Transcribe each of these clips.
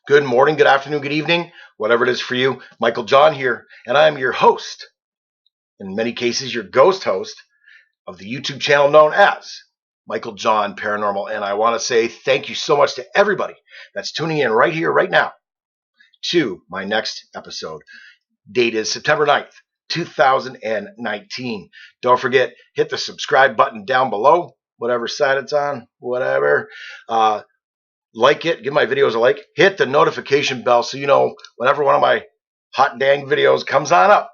Good morning, good afternoon, good evening, whatever it is for you. Michael John here, and I am your host, in many cases, your ghost host of the YouTube channel known as Michael John Paranormal. And I want to say thank you so much to everybody that's tuning in right here, right now, to my next episode. Date is September 9th, 2019. Don't forget, hit the subscribe button down below, whatever side it's on, whatever. Like it, give my videos a like, hit the notification bell so you know whenever one of my hot dang videos comes on up,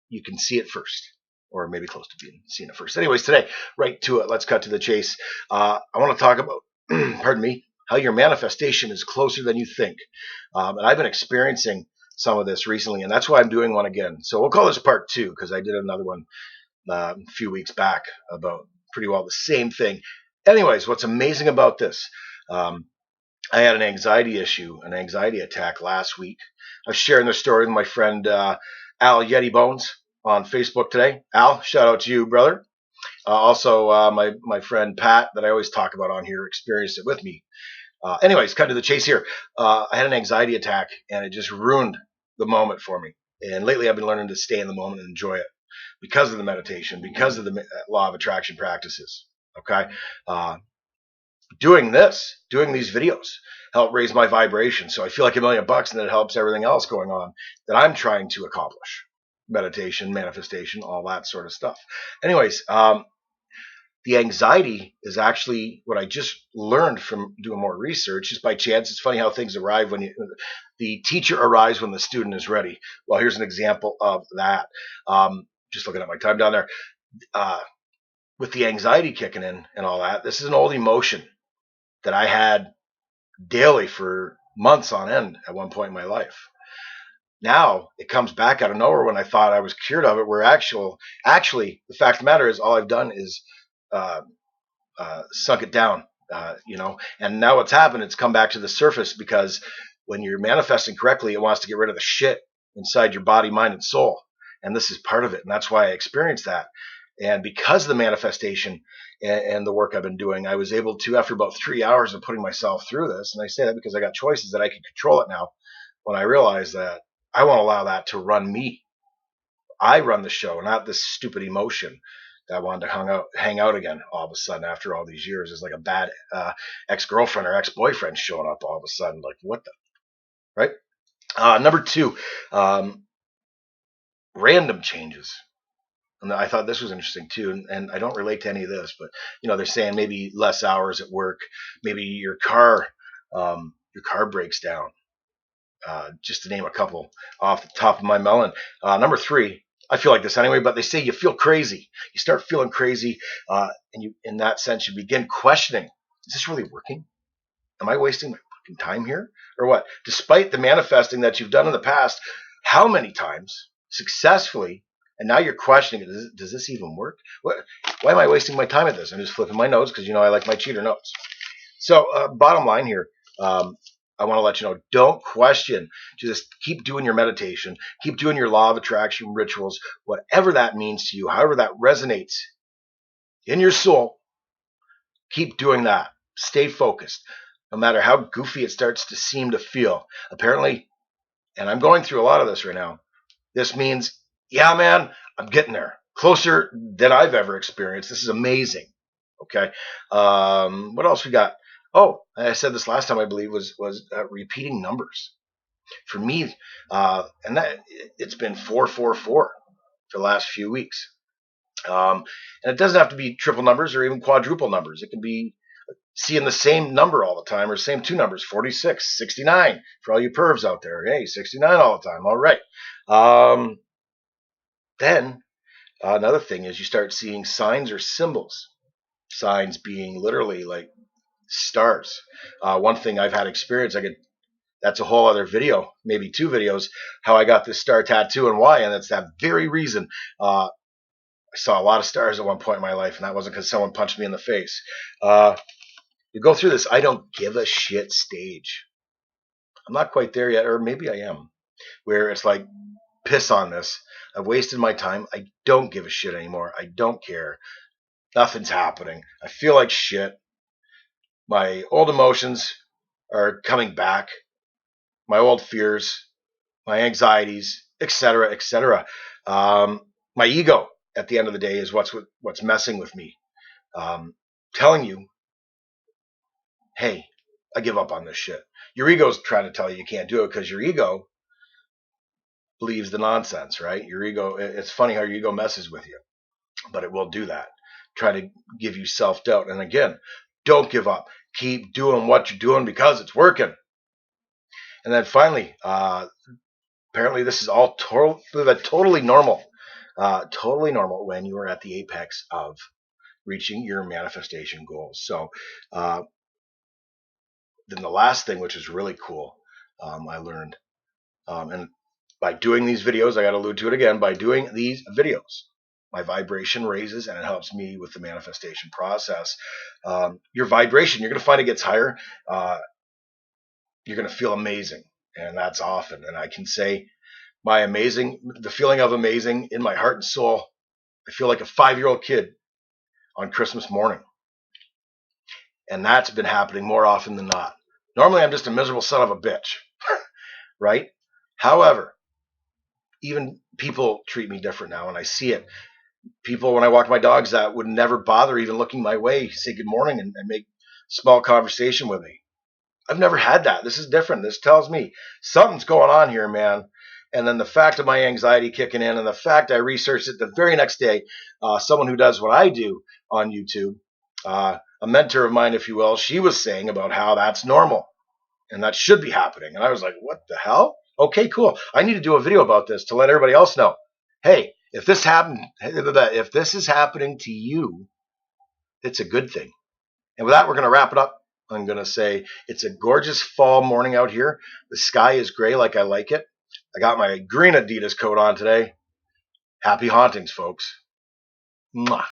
you can see it first, or maybe close to being seeing it first. Anyways, today, right to it, let's cut to the chase. I want to talk about, pardon me, how your manifestation is closer than you think. And I've been experiencing some of this recently, and that's why I'm doing one again. So we'll call this part two, because I did another one a few weeks back about pretty well the same thing. Anyways, what's amazing about this, I had an anxiety attack last week. I was sharing this story with my friend Al Yeti Bones on Facebook today. Al, shout out to you, brother. Also, my friend Pat, that I always talk about on here, experienced it with me. Anyways, cut to the chase here. I had an anxiety attack, and it just ruined the moment for me. And lately, I've been learning to stay in the moment and enjoy it because of the meditation, because of the law of attraction practices. Okay. Doing these videos help raise my vibration. So I feel like $1,000,000, and it helps everything else going on that I'm trying to accomplish. Meditation, manifestation, all that sort of stuff. Anyways, the anxiety is actually what I just learned from doing more research. Just by chance, it's funny how things arrive when the teacher arrives when the student is ready. Well, here's an example of that. Just looking at my time down there. With the anxiety kicking in and all that, this is an old emotion that I had daily for months on end at one point in my life. Now it comes back out of nowhere when I thought I was cured of it. Where actually, the fact of the matter is, all I've done is sunk it down, And now what's happened? It's come back to the surface because when you're manifesting correctly, it wants to get rid of the shit inside your body, mind, and soul. And this is part of it, and that's why I experienced that. And because of the manifestation and the work I've been doing, I was able to, after about 3 hours of putting myself through this, and I say that because I got choices that I can control it now, when I realized that I won't allow that to run me. I run the show, not this stupid emotion that wanted to hang out again all of a sudden after all these years. It's like a bad ex-girlfriend or ex-boyfriend showing up all of a sudden. Like, what the? Right? Number two, random changes. And I thought this was interesting too, and I don't relate to any of this, but they're saying maybe less hours at work, maybe your car breaks down, just to name a couple off the top of my melon. Number three, I feel like this anyway, but they say you feel crazy. You start feeling crazy, and you, in that sense, you begin questioning: is this really working? Am I wasting my fucking time here, or what? Despite the manifesting that you've done in the past, how many times successfully? And now you're questioning it. Does this even work? Why am I wasting my time at this? I'm just flipping my notes because I like my cheater notes. So bottom line here, I want to let you know, don't question. Just keep doing your meditation. Keep doing your law of attraction rituals, whatever that means to you, however that resonates in your soul. Keep doing that. Stay focused, no matter how goofy it starts to seem to feel. Apparently, and I'm going through a lot of this right now, this means, yeah, man, I'm getting there. Closer than I've ever experienced. This is amazing. Okay. What else we got? Oh, I said this last time, I believe, was repeating numbers. For me, and that it's been 444 for the last few weeks. And it doesn't have to be triple numbers or even quadruple numbers. It can be seeing the same number all the time, or same two numbers, 46, 69, for all you pervs out there. Hey, 69 all the time. All right. Then another thing is you start seeing signs or symbols. Signs being literally like stars. One thing I've had experience, that's a whole other video, maybe two videos, how I got this star tattoo and why. And that's that very reason. I saw a lot of stars at one point in my life, and that wasn't because someone punched me in the face. You go through this I don't give a shit stage. I'm not quite there yet, or maybe I am, where it's like, piss on this. I've wasted my time. I don't give a shit anymore. I don't care. Nothing's happening. I feel like shit. My old emotions are coming back. my old fears, my anxieties, etc., etc. My ego, at the end of the day, is what's messing with me, telling you, hey, I give up on this shit. Your ego's trying to tell you can't do it because your ego believes the nonsense, right? Your ego, it's funny how your ego messes with you, but it will do that. Try to give you self doubt. And again, don't give up. Keep doing what you're doing because it's working. And then finally, apparently this is all totally normal. Totally normal when you are at the apex of reaching your manifestation goals. So, then the last thing, which is really cool, I learned, and by doing these videos, I got to allude to it again, by doing these videos, my vibration raises and it helps me with the manifestation process. Your vibration, you're going to find it gets higher. You're going to feel amazing. And that's often. And I can say the feeling of amazing in my heart and soul, I feel like a 5-year-old kid on Christmas morning. And that's been happening more often than not. Normally, I'm just a miserable son of a bitch, right? However, even people treat me different now, and I see it. People, when I walk my dogs, that would never bother even looking my way, say good morning and make small conversation with me. I've never had that. This is different. This tells me something's going on here, man. And then the fact of my anxiety kicking in, and the fact I researched it the very next day, someone who does what I do on YouTube, a mentor of mine, if you will, she was saying about how that's normal and that should be happening. And I was like, what the hell? Okay, cool. I need to do a video about this to let everybody else know. Hey, if this is happening to you, it's a good thing. And with that, we're going to wrap it up. I'm going to say it's a gorgeous fall morning out here. The sky is gray like I like it. I got my green Adidas coat on today. Happy hauntings, folks. Mwah.